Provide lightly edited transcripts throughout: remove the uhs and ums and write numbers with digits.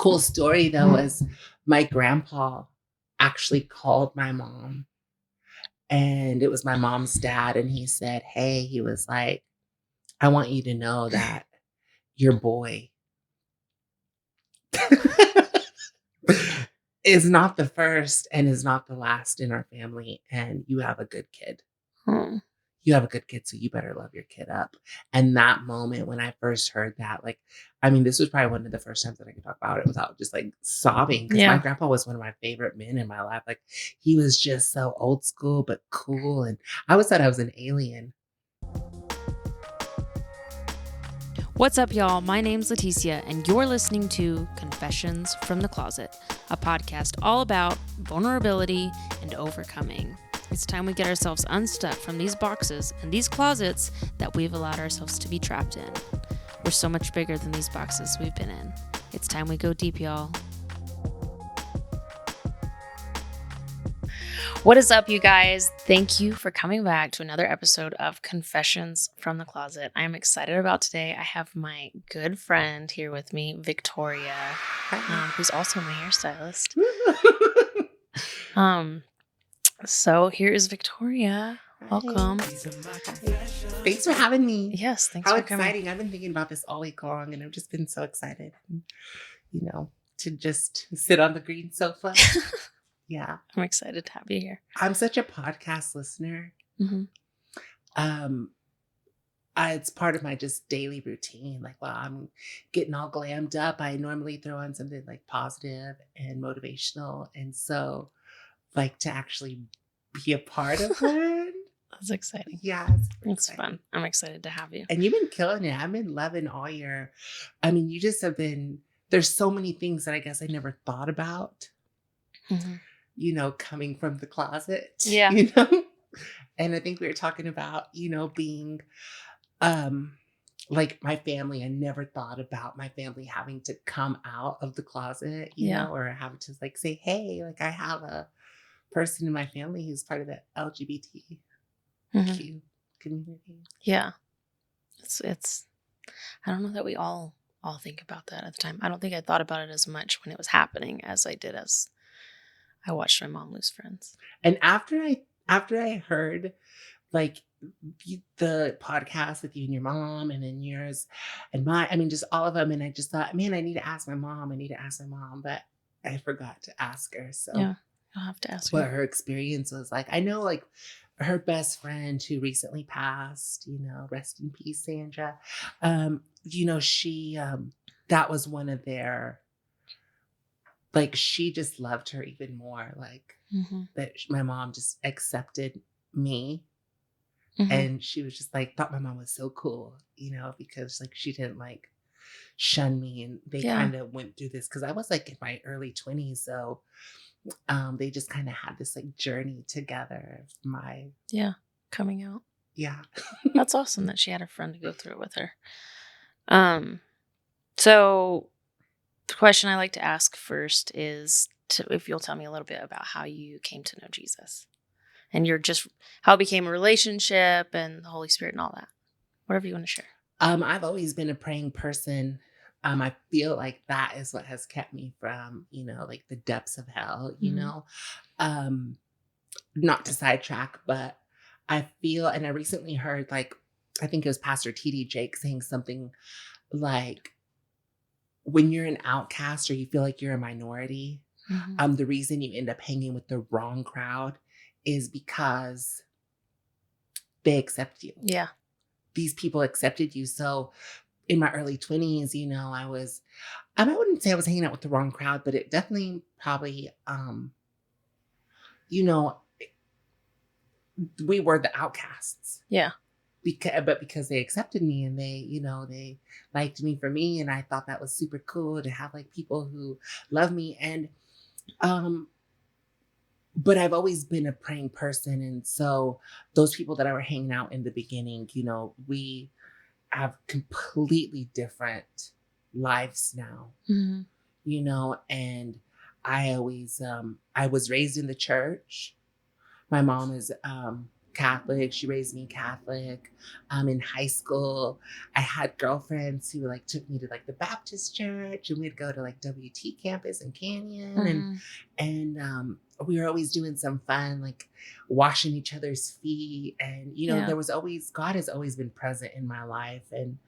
cool story though was my grandpa actually called my mom, and it was my mom's dad, and he said, hey, he was like, I want you to know that your boy is not the first and is not the last in our family, and you have a good kid. Hmm. You have a good kid, so you better love your kid up. And that moment when I first heard that, like, I mean, this was probably one of the first times that I could talk about it without just like sobbing. Because my grandpa was one of my favorite men in my life. Like, he was just so old school but cool. And I always thought I was an alien. What's up, y'all? My name's Leticia, and you're listening to Confessions from the Closet, a podcast all about vulnerability and overcoming. It's time we get ourselves unstuck from these boxes and these closets that we've allowed ourselves to be trapped in. We're so much bigger than these boxes we've been in. It's time we go deep, y'all. What is up, you guys? Thank you for coming back to another episode of Confessions from the Closet. I am excited about today. I have my good friend here with me, Victoria, who's also my hairstylist. So here is Victoria. Welcome. Thanks for having me. Yes, thanks How for coming. exciting. I've been thinking about this all week long, and I've just been so excited, to just sit on the green sofa. Yeah. I'm excited to have you here. I'm such a podcast listener. Mm-hmm. It's part of my just daily routine. Like, while I'm getting all glammed up, I normally throw on something like positive and motivational. And so, like, to actually be a part of one. That's exciting. Yeah. It's fun. I'm excited to have you. And you've been killing it. I've been loving all your, you just have been, there's so many things that I guess I never thought about. Mm-hmm. Coming from the closet. Yeah. And I think we were talking about, being like my family. I never thought about my family having to come out of the closet, or having to like say, hey, like I have a person in my family who's part of the Lgbtq community. Yeah. It's I don't know that we all think about that at the time. I don't think I thought about it as much when it was happening as I did as I watched my mom lose friends. And after I heard like the podcast with you and your mom, and then yours and just all of them, and I just thought, man, I need to ask my mom, but I forgot to ask her. So yeah, you'll have to ask what her. her experience was like. I know, like, her best friend who recently passed, rest in peace, Sandra. She that was one of their, like, she just loved her even more, like, that my mom just accepted me. And she was just like, thought my mom was so cool, because like she didn't like shun me, and they kind of went through this because I was like in my early 20s. So they just kind of had this like journey together. Coming out. Yeah. That's awesome that she had a friend to go through it with her. So the question I like to ask first is if you'll tell me a little bit about how you came to know Jesus. And how it became a relationship and the Holy Spirit and all that. Whatever you want to share. I've always been a praying person. I feel like that is what has kept me from, like the depths of hell, not to sidetrack, but I feel, and I recently heard, like, I think it was Pastor T.D. Jakes saying something like, when you're an outcast or you feel like you're a minority, the reason you end up hanging with the wrong crowd is because they accept you. Yeah. These people accepted you. So in my early 20s, I wouldn't say I was hanging out with the wrong crowd, but it definitely probably, we were the outcasts. Yeah. Because they accepted me, and they liked me for me. And I thought that was super cool to have like people who love me. And, but I've always been a praying person. And so those people that I were hanging out in the beginning, we have completely different lives now, and I always, I was raised in the church. My mom is Catholic. She raised me Catholic. In high school, I had girlfriends who like took me to like the Baptist church, and we'd go to like WT campus in Canyon, and we were always doing some fun, like washing each other's feet. And there was always God has always been present in my life, and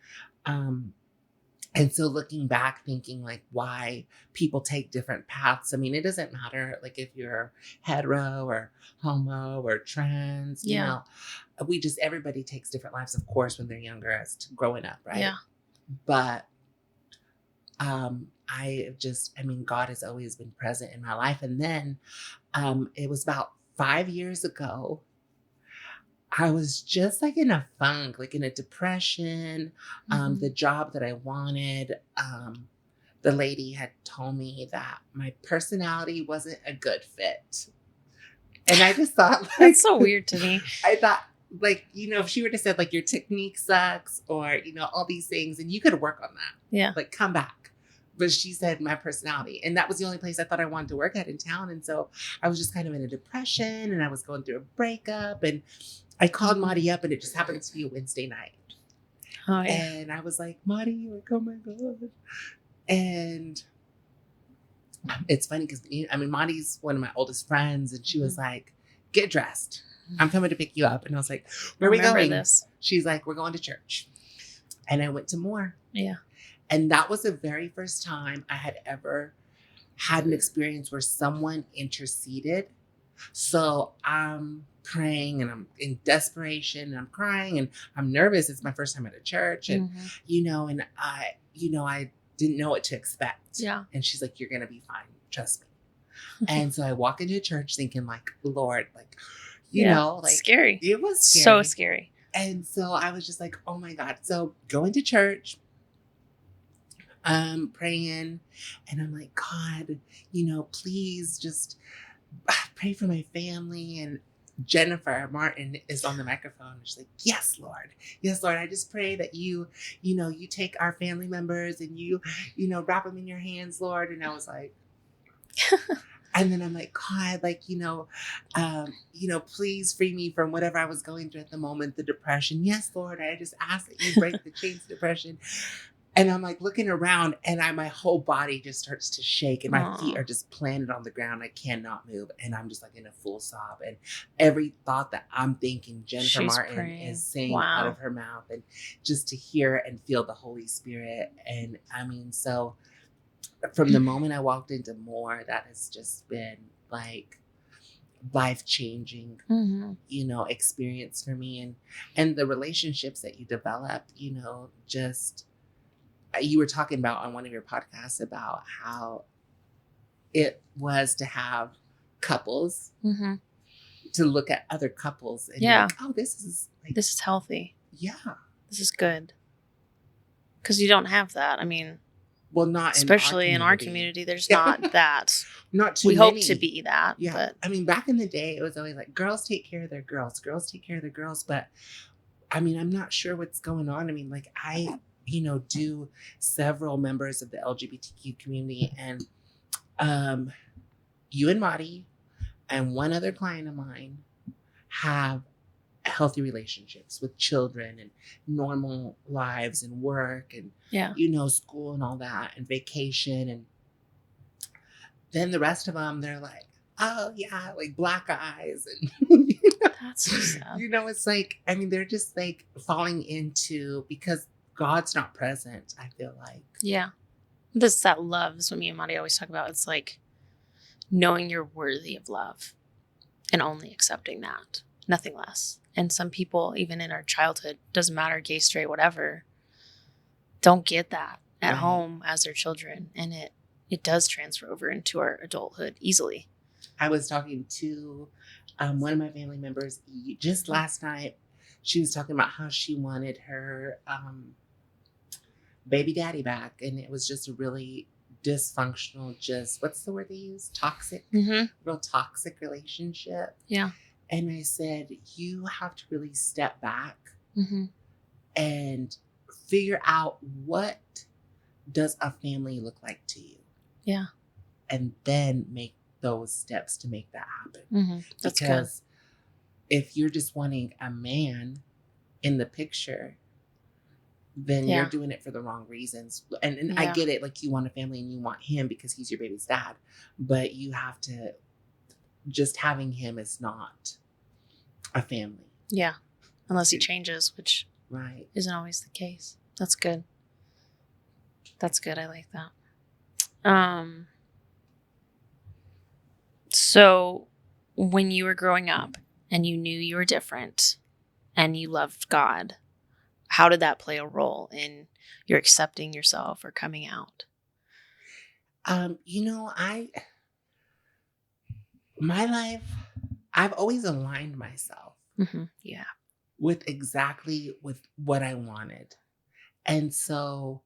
so looking back, thinking like why people take different paths. I mean, it doesn't matter like if you're hetero or homo or trans, everybody takes different lives, of course, when they're younger as to growing up, right? Yeah. But God has always been present in my life. And then it was about 5 years ago. I was just like in a funk, like in a depression. The job that I wanted, the lady had told me that my personality wasn't a good fit. And I just thought, like, that's so weird to me. I thought, like, if she would have said, like, your technique sucks or, all these things, and you could work on that. Yeah. Like, come back. But she said my personality. And that was the only place I thought I wanted to work at in town. And so I was just kind of in a depression, and I was going through a breakup, and I called Marty up, and it just happened to be a Wednesday night. Oh, yeah. And I was like, Marty, like, oh my God. And it's funny because, Marty's one of my oldest friends, and she was like, get dressed. I'm coming to pick you up. And I was like, where are we going? This. She's like, we're going to church. And I went to Moore. Yeah. And that was the very first time I had ever had an experience where someone interceded. So I'm praying, and I'm in desperation, and I'm crying, and I'm nervous. It's my first time at a church, and and I didn't know what to expect. Yeah. And she's like, you're gonna be fine, trust me. And so I walk into church thinking, like, Lord, like, like, scary. It was scary. So scary. And so I was just like, oh my God. So going to church, praying, and I'm like, God, please just pray for my family. And Jennifer Martin is on the microphone. She's like, yes, Lord. Yes, Lord. I just pray that you take our family members and you wrap them in your hands, Lord. And I was like, and then I'm like, God, like, please free me from whatever I was going through at the moment, the depression. Yes, Lord. I just ask that you break the chains of depression. And I'm like looking around, and my whole body just starts to shake, and my feet are just planted on the ground. I cannot move. And I'm just like in a full sob. And every thought that I'm thinking, Jennifer Martin praying. Is saying out of her mouth, and just to hear and feel the Holy Spirit. And so from the moment I walked into Moore, that has just been like life-changing, experience for me. And the relationships that you develop, just, you were talking about on one of your podcasts about how it was to have couples, to look at other couples and be like, oh, this is healthy. Yeah. This is good. Because you don't have that. I mean, well, not especially in our community, there's not that. Not too we many. hope to be that. Yeah. But back in the day, it was always like, girls take care of their girls. Girls take care of their girls. But I'm not sure what's going on. Like, I do several members of the LGBTQ community, and you and Marty and one other client of mine have healthy relationships with children and normal lives and work and school and all that and vacation. And then the rest of them, they're like, oh yeah, like black eyes and that's so sad. It's like, they're just like falling into, because God's not present, I feel like. Yeah. That love is what me and Marty always talk about. It's like knowing you're worthy of love and only accepting that, nothing less. And some people, even in our childhood, doesn't matter, gay, straight, whatever, don't get that at home as their children. And it does transfer over into our adulthood easily. I was talking to one of my family members just last night. She was talking about how she wanted her baby daddy back. And it was just a really dysfunctional, what's the word they use? Toxic, real toxic relationship. Yeah. And I said, you have to really step back and figure out, what does a family look like to you? Yeah. And then make those steps to make that happen. That's because if you're just wanting a man in the picture, then you're Yeah. doing it for the wrong reasons. And I Yeah. get it, like you want a family and you want him because he's your baby's dad, but you have to, just having him is not a family. Yeah. Unless he changes, which Right. isn't always the case. That's good. That's good. I like that. So when you were growing up and you knew you were different and you loved God, how did that play a role in your accepting yourself or coming out? You know, my life, I've always aligned myself Yeah. with exactly with what I wanted. And so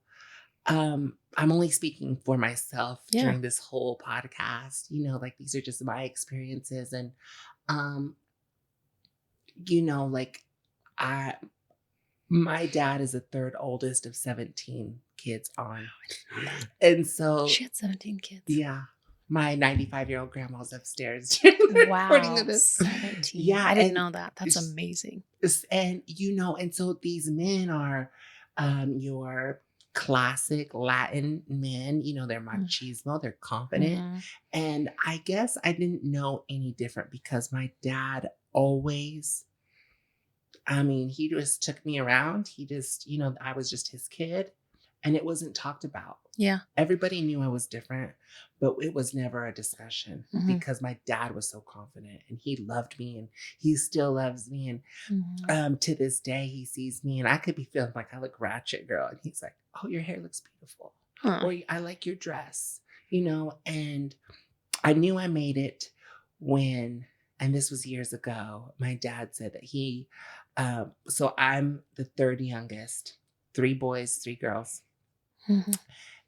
I'm only speaking for myself Yeah. during this whole podcast. You know, like these are just my experiences. And um, you know, like I my dad is the third oldest of 17 kids on. And so She had 17 kids. yeah. My 95-year-old grandma's upstairs recording Wow. this. 17. Yeah. I didn't And know that. That's amazing. and you know, and so these men are your classic Latin men, you know, they're machismo, they're confident. And I guess I didn't know any different because my dad always, I mean, he just took me around. He just, you know, I was just his kid and it wasn't talked about. Yeah. Everybody knew I was different, but it was never a discussion because my dad was so confident and he loved me and he still loves me. And to this day, he sees me and I could be feeling like I look ratchet, girl. And he's like, oh, your hair looks beautiful. Or I like your dress, you know. And I knew I made it when, and this was years ago, my dad said that he, so I'm the third youngest, 3 boys, 3 girls.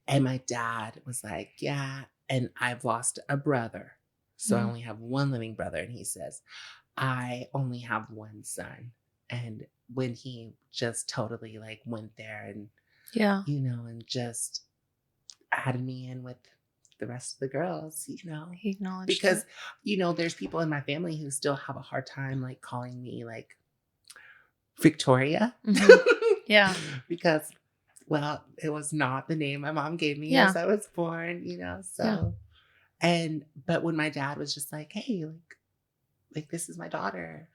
And my dad was like, yeah, and I've lost a brother. So I only have one living brother. And he says, I only have one son. And when he just totally like went there and, you know, and just added me in with the rest of the girls, you know, He acknowledged because, it. you know, there's people in my family who still have a hard time like calling me like Victoria. Yeah. Because, well, it was not the name my mom gave me as I was born, you know, so. And, but when my dad was just like, hey, like this is my daughter.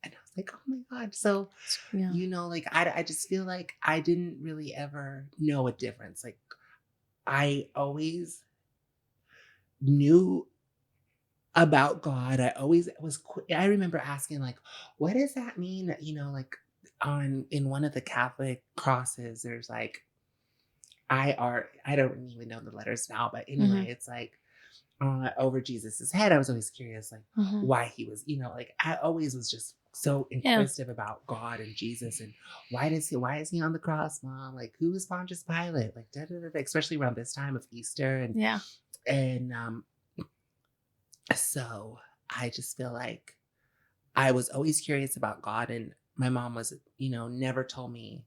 And I was like, oh my God. So, you know, like, I just feel like I didn't really ever know a difference. Like, I always knew about God. I always was, I remember asking, like, what does that mean? You know, like, in one of the Catholic crosses, there's like, I don't even know the letters now, but anyway, it's like, over Jesus's head. I was always curious, like why he was, you know, like I always was just so inquisitive about God and Jesus and why is he on the cross, Mom? Like who is Pontius Pilate? Like da, da, da, da, especially around this time of Easter and so I just feel like I was always curious about God and my mom was, you know, never told me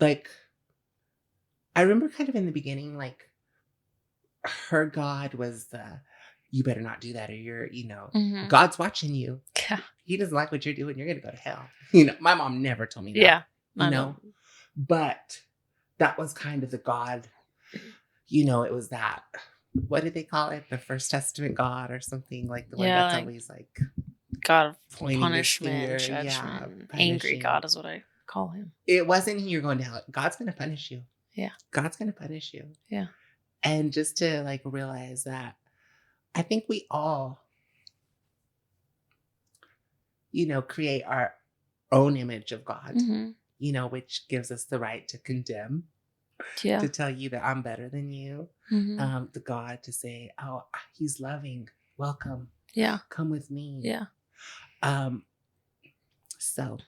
like I remember kind of in the beginning, like her God was you better not do that or you're, you know, God's watching you. Yeah. He doesn't like what you're doing. You're going to go to hell. You know, my mom never told me that. Yeah. You know, but that was kind of the God, you know, it was that, what did they call it? The First Testament God or something like the one that's always like God of pointing punishment, his finger. judgment, angry God is what I call him. It wasn't you're going to hell. God's going to punish you. Yeah. God's going to punish you. Yeah. And just to like realize that I think we all, you know, create our own image of God, you know, which gives us the right to condemn, to tell you that I'm better than you, the God to say, oh, he's loving, welcome. Yeah. Come with me. Yeah. So,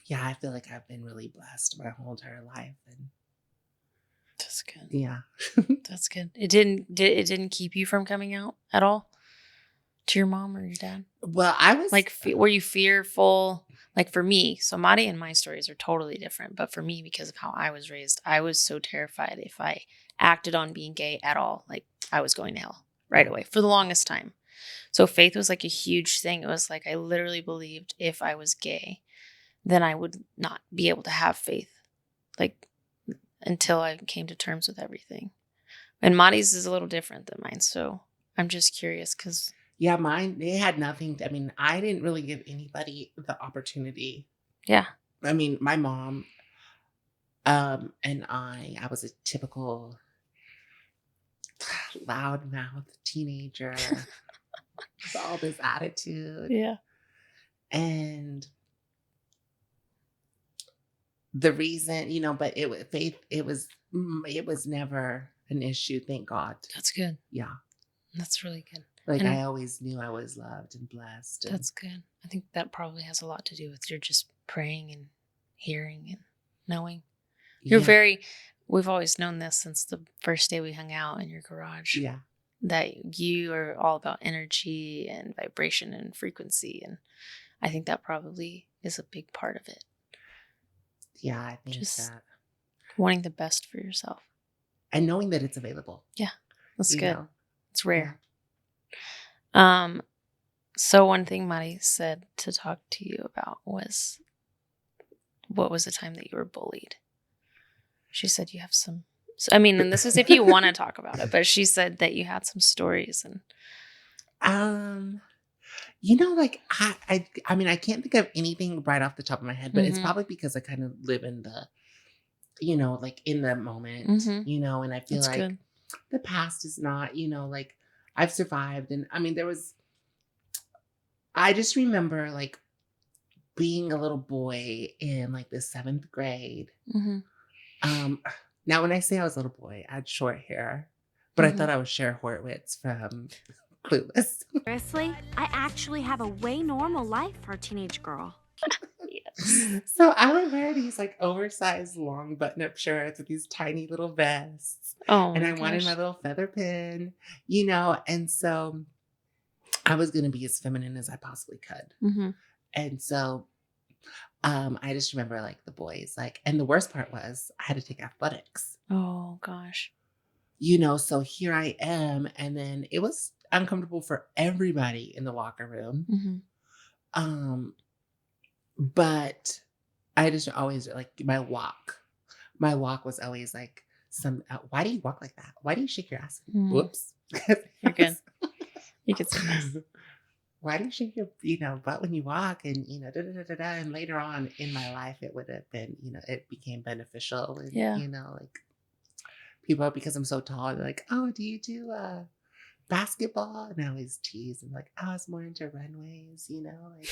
yeah, I feel like I've been really blessed my whole entire life. And that's good. Yeah. That's good. It didn't keep you from coming out at all to your mom or your dad? Well, I was like, were you fearful? Like for me, so Madi and my stories are totally different. But for me, because of how I was raised, I was so terrified if I acted on being gay at all, like I was going to hell right away for the longest time. So faith was like a huge thing. It was like I literally believed if I was gay, then I would not be able to have faith, like until I came to terms with everything. And Mari's is a little different than mine, so I'm just curious because Yeah, mine, they had nothing. I mean, I didn't really give anybody the opportunity. yeah, I mean, my mom and I was a typical loudmouth teenager with all this attitude. yeah, And the reason, but faith, it was never an issue, thank God. that's good. Yeah. That's really good. Like, And I always knew I was loved and blessed. And that's good. I think that probably has a lot to do with your just praying and hearing and knowing. You're yeah, we've always known this since the first day we hung out in your garage. yeah. That you are all about energy and vibration and frequency. And I think that probably is a big part of it. Yeah, I think Just that. wanting the best for yourself. And knowing that it's available. Yeah, that's you good. know? It's rare. So one thing Mari said to talk to you about was, what was the time that you were bullied? She said you have some, I mean, and this is if you want to talk about it, but she said that you had some stories and. Like I mean, I can't think of anything right off the top of my head, but it's probably because I kind of live in the, like in the moment, and I feel That's like good. the past is not, like I've survived. And I mean, I just remember like being a little boy in like the 7th grade. Now when I say I was a little boy, I had short hair, but I thought I was Cher Horowitz from Clueless. Seriously, I actually have a way normal life for a teenage girl. Yes. So I would wear these like oversized long button-up shirts with these tiny little vests. Oh, And my I wanted my gosh. little feather pin, and so I was going to be as feminine as I possibly could. And so I just remember like the boys, like, and the worst part was I had to take athletics. Oh, gosh. So here I am. And then it was uncomfortable for everybody in the locker room. But I just always like my walk. My walk was always like why do you walk like that? Why do you shake your ass? Whoops. You're good. You could say this. Why do you shake your, butt when you walk? And, da, da, da, da, da. And later on in my life, it would have been, it became beneficial. And, Yeah. like people, because I'm so tall, they're like, oh, do you do basketball? And I always tease and like, oh, I was more into runways, like.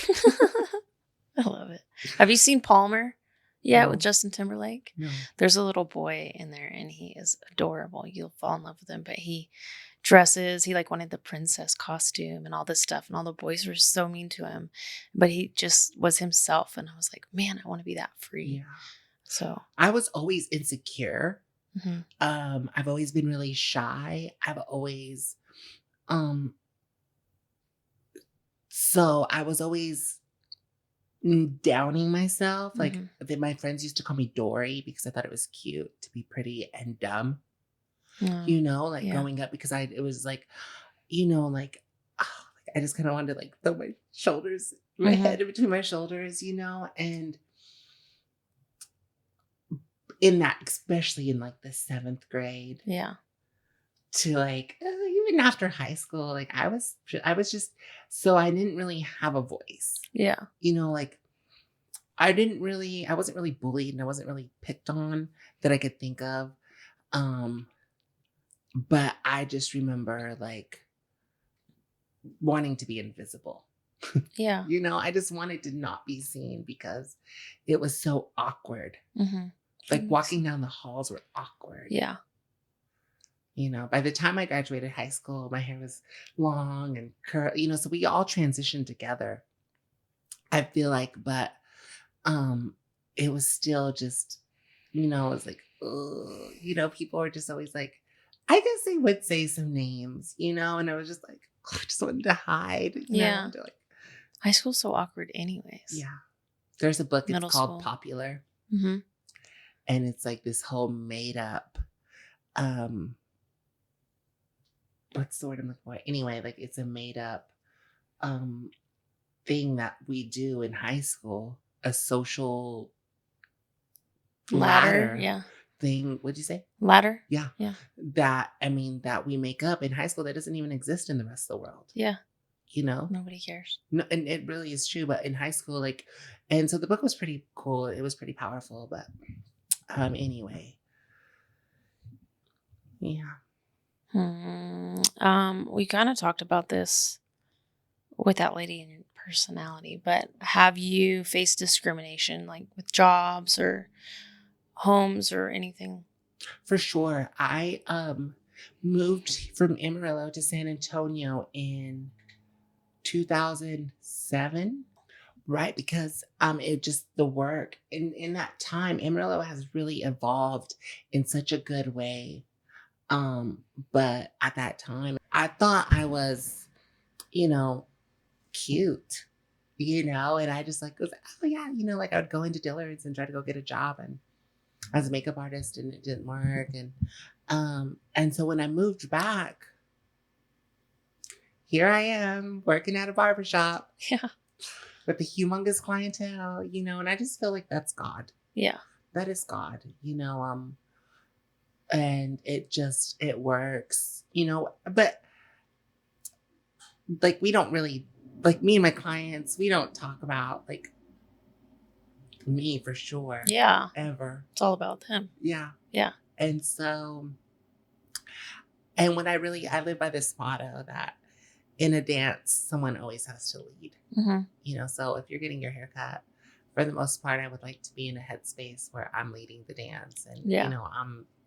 I love it. Have you seen Palmer? Yeah, No. with Justin Timberlake. No. There's a little boy in there, and he is adorable. You'll fall in love with him. But he dresses. He like wanted the princess costume and all this stuff, and all the boys were so mean to him. But he just was himself, and I was like, man, I want to be that free. Yeah. So I was always insecure. Mhm. I've always been really shy. I've always, so I was always downing myself. Like my friends used to call me Dory because I thought it was cute to be pretty and dumb. Like Yeah. growing up, because it was like, like, I just kind of wanted to like throw my head in between my shoulders, and in that, especially in like the 7th grade, Yeah. to like even after high school, like I was just, so I didn't really have a voice. Yeah. Like I wasn't really bullied and I wasn't really picked on that I could think of. But I just remember like wanting to be invisible. Yeah. I just wanted to not be seen because it was so awkward. Mm-hmm. Like walking down the halls were awkward. Yeah. By the time I graduated high school, my hair was long and curly, so we all transitioned together. I feel like, but it was still just, it was like, ugh, people were just always like, I guess they would say some names, and I was just like, I just wanted to hide. Yeah. To like, high school's so awkward anyways. Yeah. There's a book, Middle it's called school. Popular. Mm-hmm. And it's like this whole made up what's the word I'm looking for? Anyway, like it's a made up um thing that we do in high school, a social Ladder. ladder Yeah. thing. What'd you say? Ladder. Yeah. Yeah. That we make up in high school that doesn't even exist in the rest of the world. Yeah. You know? Nobody cares. No, and it really is true. But in high school, like, and so the book was pretty cool. It was pretty powerful. But anyway. Yeah. We kind of talked about this with that lady in personality, but have you faced discrimination like with jobs or homes or anything? For sure. I moved from Amarillo to San Antonio in 2007, right? Because it just the work in that time, Amarillo has really evolved in such a good way. But at that time, I thought I was, you know, cute, and I just like was, oh yeah, like I would go into Dillard's and try to go get a job and as a makeup artist, and it didn't work. And so when I moved back, here I am working at a barbershop Yeah. with a humongous clientele, and I just feel like that's God. Yeah. That is God, and it works, but like we don't really, like me and my clients, we don't talk about like me for sure. Yeah. Ever. It's all about them. Yeah. Yeah. And so, and when I live by this motto that in a dance, someone always has to lead. Mm-hmm. So if you're getting your hair cut, for the most part, I would like to be in a headspace where I'm leading the dance, and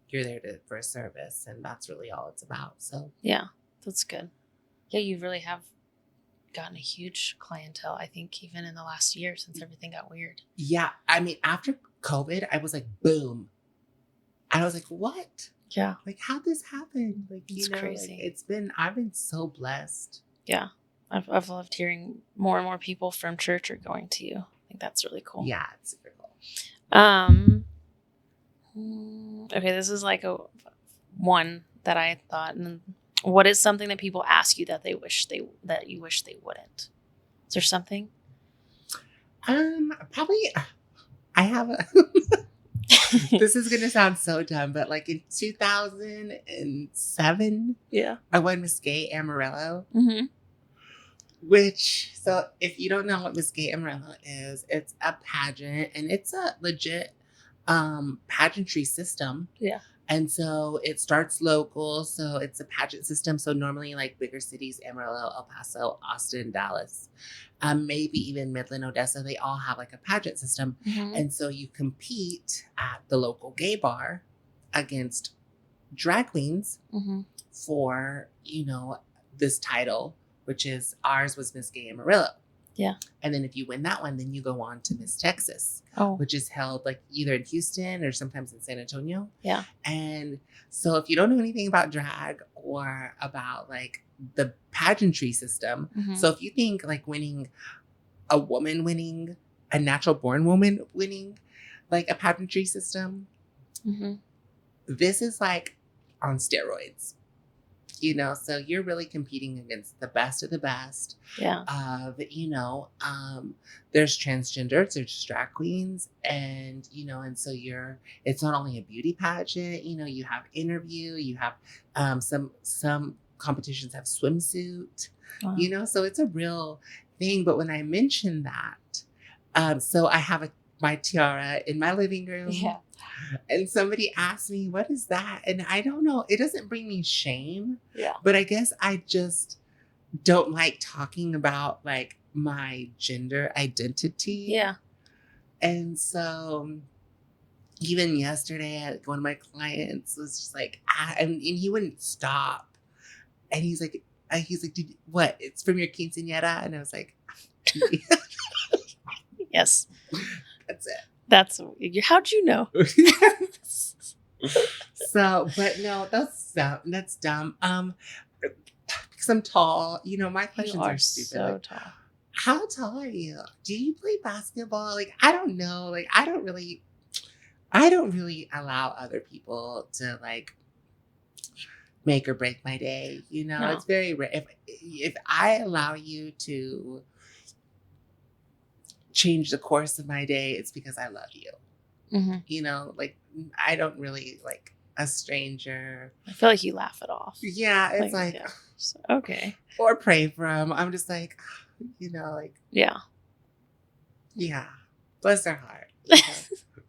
you're there for a service, and that's really all it's about. So yeah, that's good. Yeah, you really have gotten a huge clientele, I think, even in the last year since everything got weird. Yeah, I mean, after COVID, I was like, boom. I was like, what? Yeah. Like, how'd this happen? Like, it's crazy. Like, I've been so blessed. Yeah. I've loved hearing more and more people from church are going to you. I think that's really cool. Yeah, it's super cool. Okay, this is like one that I thought, and what is something that people ask you that you wish they wouldn't? Is there something? Probably I have a this is gonna sound so dumb, but like in 2007, yeah, I won Miss Gay Amarillo. Mm-hmm. So if you don't know what Miss Gay Amarillo is, it's a pageant, and it's a legit pageantry system. Yeah. And so it starts local. So it's a pageant system. So normally like bigger cities, Amarillo, El Paso, Austin, Dallas, maybe even Midland, Odessa, they all have like a pageant system. Mm-hmm. And so you compete at the local gay bar against drag queens Mm-hmm. for, this title, which is ours was Miss Gay Amarillo. Yeah. And then if you win that one, then you go on to Miss Texas, Oh. which is held like either in Houston or sometimes in San Antonio. Yeah. And so if you don't know anything about drag or about like the pageantry system, Mm-hmm. so if you think like a natural born woman winning like a pageantry system, Mm-hmm. this is like on steroids. So you're really competing against the best of the best. Yeah. There's transgenders, there's drag queens, and, and so it's not only a beauty pageant, you have interview, you have some competitions have swimsuit, Wow. so it's a real thing. But when I mentioned that, so I have my tiara in my living room. Yeah. And somebody asked me, what is that? And I don't know. It doesn't bring me shame. Yeah. But I guess I just don't like talking about like my gender identity. Yeah. And so even yesterday, one of my clients was just like, and he wouldn't stop. And he's like, what? It's from your quinceañera? And I was like, yes. That's it. How'd you know? So, but no, that's dumb. Because I'm tall, my questions are stupid. So like, tall. How tall are you? Do you play basketball? Like, I don't know. Like, I don't really allow other people to like make or break my day. You know, No. it's very rare. If I allow you to change the course of my day, it's because I love you. Mm-hmm. You know, like I don't really like a stranger. I feel like you laugh it off. Yeah, it's like yeah. So, okay. Or pray for them. I'm just like, you know, like Yeah. yeah, bless their heart. You know?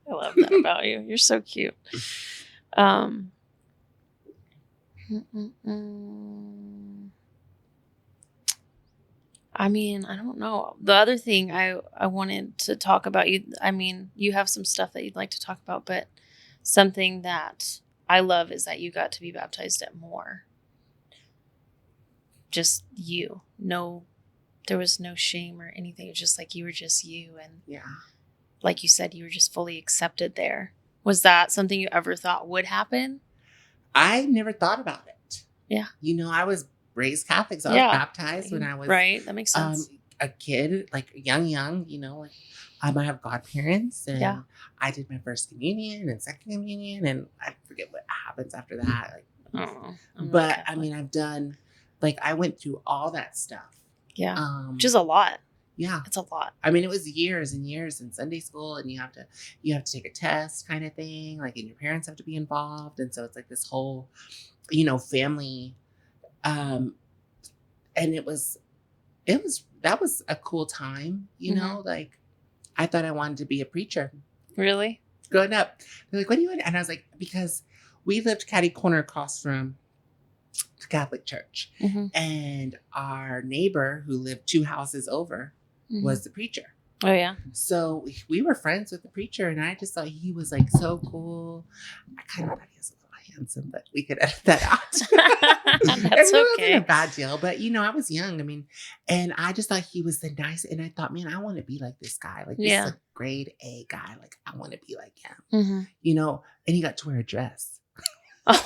I love that about you. You're so cute. I mean, I don't know. The other thing I wanted to talk about, I mean, you have some stuff that you'd like to talk about, but something that I love is that you got to be baptized at more. Just you. No, there was no shame or anything. It was just like you were just you. And yeah, like you said, you were just fully accepted there. Was that something you ever thought would happen? I never thought about it. Yeah. You know, I was raised Catholic, so I was baptized when I was right. That makes sense. A kid, like young. You know, like I have godparents, and I did my first communion and second communion, and I forget what happens after that. Like, but I mean, I've done, like, I went through all that stuff. Yeah, which is a lot. Yeah, it's a lot. I mean, it was years and years in Sunday school, and you have to take a test, kind of thing. Like, and your parents have to be involved, and so it's like this whole, you know, family. And that was a cool time, you know, like I thought I wanted to be a preacher. Really? Growing up. They're like, what do you want? And I was like, because we lived catty corner across from the Catholic church. And our neighbor who lived 2 houses over was the preacher. Oh, yeah. So we were friends with the preacher, and I just thought he was like so cool. I kind of thought he was a little handsome, but we could edit that out. That's it okay. wasn't a bad deal, but you know, I was young. I mean, and I just thought he was the nice, and I thought, man, I want to be like this guy. Like, this is a grade A guy. Like, I want to be like him. You know, and he got to wear a dress. I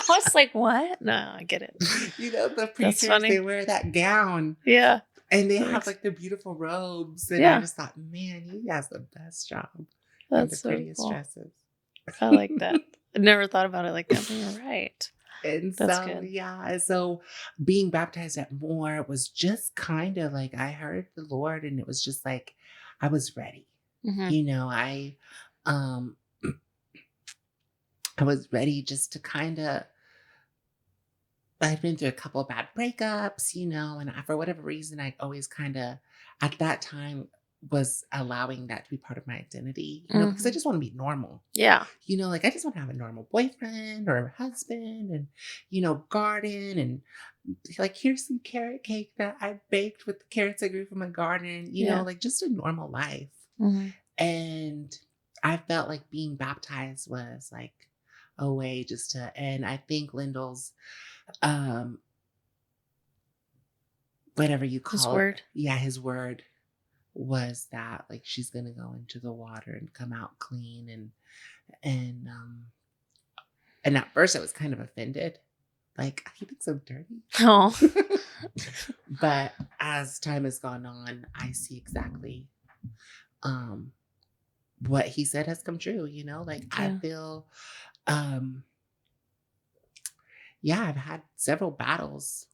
was like, what? No, I get it. You know, the preachers, they wear that gown. Yeah. And they have like the beautiful robes. And I just thought, man, he has the best job. That's the prettiest dresses. I like that. I never thought about it like that, but you're right. And that's so, good. Yeah. So being baptized at more was just kind of like, I heard the Lord, and it was just like, I was ready. You know, I was ready just to kind of, I've been through a couple of bad breakups, you know, and for whatever reason, I always kind of, at that time, was allowing that to be part of my identity, you know, because I just want to be normal. Yeah. You know, like I just want to have a normal boyfriend or a husband and, you know, garden and like, here's some carrot cake that I baked with the carrots I grew from my garden, you know, like just a normal life. And I felt like being baptized was like a way just to, and I think Lyndall's, whatever you call his it. Word. Yeah, his word was that like she's gonna go into the water and come out clean, and at first I was kind of offended, like he looks so dirty. Oh. But as time has gone on, I see exactly what he said has come true, you know, like I feel I've had several battles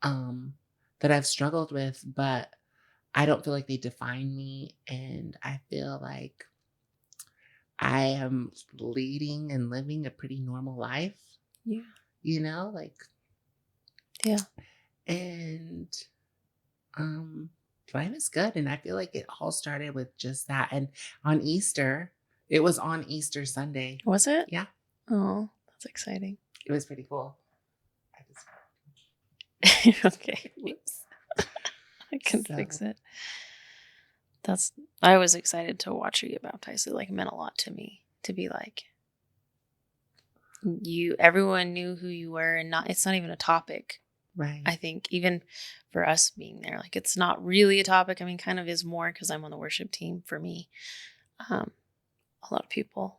that I've struggled with, but I don't feel like they define me. And I feel like I am leading and living a pretty normal life. Yeah. You know, like. Yeah. And life is good. And I feel like it all started with just that. And on Easter, it was on Easter Sunday. Was it? Yeah. Oh, that's exciting. It was pretty cool. Okay. Whoops. I can fix it. I was excited to watch you get baptized. It like meant a lot to me to be like, everyone knew who you were, and it's not even a topic. Right. I think even for us being there, like it's not really a topic. I mean, kind of is more because I'm on the worship team for me. A lot of people,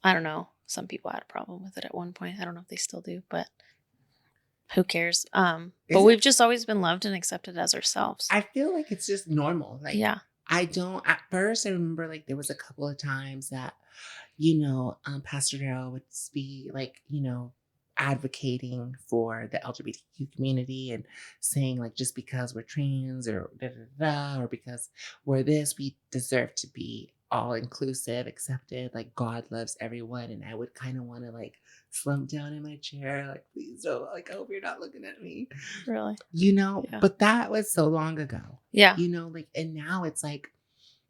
I don't know. Some people had a problem with it at one point. I don't know if they still do, but who cares? But we've just always been loved and accepted as ourselves. I feel like it's just normal. Like, yeah. At first, I remember like there was a couple of times that, you know, Pastor Darrell would be like, you know, advocating for the LGBTQ community and saying like just because we're trans or da, da, da, da, or because we're this, we deserve to be all inclusive, accepted, like God loves everyone. And I would kind of want to like slump down in my chair, like, please don't, like, I hope you're not looking at me. Really? Yeah. But that was so long ago. Yeah. Like, and now it's like,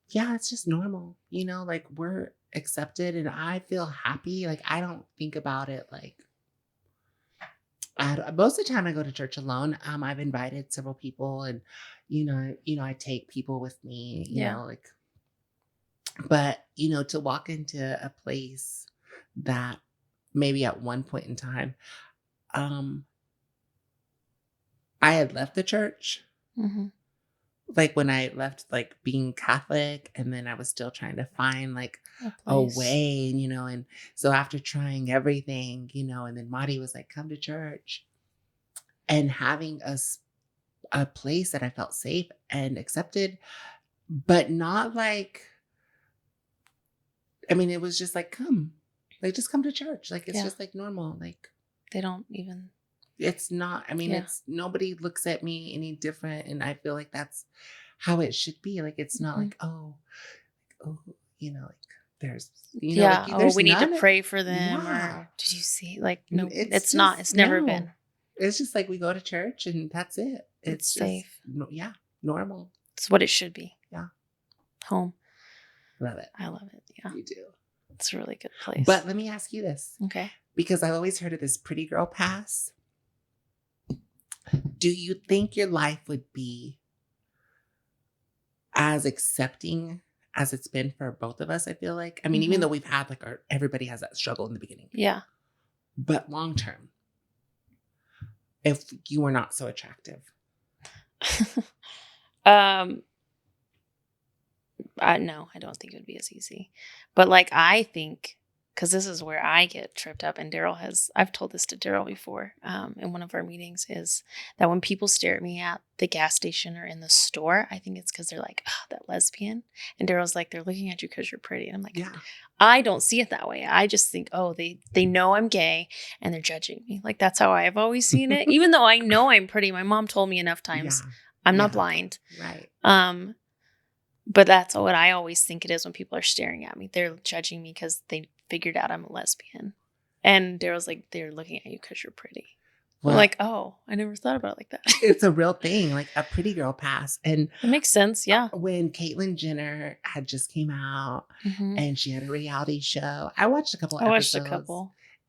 yeah, it's just normal, like we're accepted and I feel happy. Like, I don't think about it like, most of the time I go to church alone. I've invited several people and, I take people with me, like, but, to walk into a place that maybe at one point in time, I had left the church. Mm-hmm. Like when I left like being Catholic and then I was still trying to find like a way, and so after trying everything, and then Marty was like, come to church and having a place that I felt safe and accepted, but not like, I mean, it was just like, just come to church. Like, it's just like normal. Like they don't even. It's not, I mean, it's nobody looks at me any different. And I feel like that's how it should be. Like, it's not like, oh, like there's, like, there's we need to pray for them. Or did you see? Like, no, it's not. It's never been. It's just like we go to church and that's it. It's safe. Normal. It's what it should be. Yeah. Home. Love it. I love it. Yeah. You do. It's a really good place. But let me ask you this. Okay. Because I've always heard of this pretty girl pass. Do you think your life would be as accepting as it's been for both of us? I feel like, I mean, even though we've had like everybody has that struggle in the beginning. Yeah. But long term, if you were not so attractive. No, I don't think it would be as easy. But like, I think, because this is where I get tripped up, and I've told this to Daryl before in one of our meetings, is that when people stare at me at the gas station or in the store, I think it's because they're like, oh, that lesbian. And Daryl's like, they're looking at you because you're pretty. And I'm like, I don't see it that way. I just think, oh, they know I'm gay and they're judging me. Like, that's how I've always seen it. Even though I know I'm pretty. My mom told me enough times, I'm not blind. Right. But that's what I always think it is when people are staring at me. They're judging me because they figured out I'm a lesbian. And Daryl's like, they're looking at you because you're pretty. Well, I'm like, oh, I never thought about it like that. It's a real thing, like a pretty girl pass. And it makes sense, yeah. When Caitlyn Jenner had just came out and she had a reality show, I watched a couple episodes.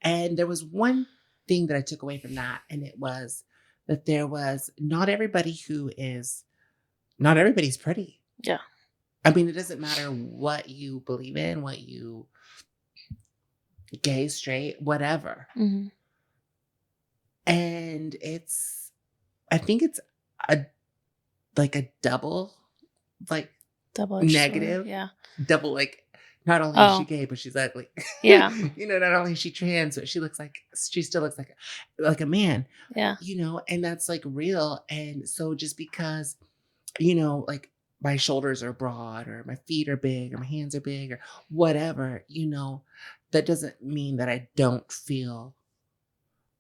And there was one thing that I took away from that, and it was that there was not everybody's pretty. Yeah. I mean, it doesn't matter what you believe in, what you gay, straight, whatever. Mm-hmm. And I think it's a double negative. Yeah. Double, like, not only is she gay, but she's ugly. Yeah. Not only is she trans, but she still looks like a man. Yeah. And that's like real. And so just because, like, my shoulders are broad or my feet are big or my hands are big or whatever, that doesn't mean that I don't feel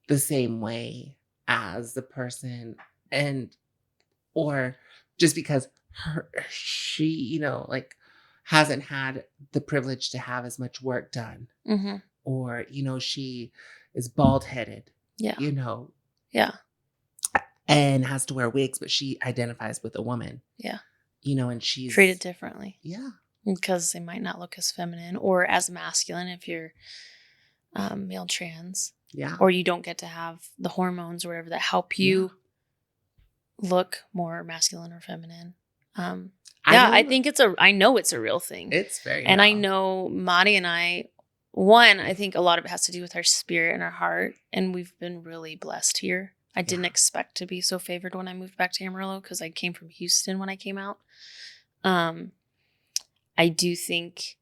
the same way as the person, or just because she, like, hasn't had the privilege to have as much work done, or, she is bald headed, yeah, and has to wear wigs, but she identifies with a woman, and she's treated differently. Yeah. Because they might not look as feminine or as masculine if you're male trans. Yeah. Or you don't get to have the hormones or whatever that help you look more masculine or feminine. I think I know it's a real thing. It's very And real. I know Madi and I think a lot of it has to do with our spirit and our heart. And we've been really blessed here. I didn't expect to be so favored when I moved back to Amarillo because I came from Houston when I came out. I do think,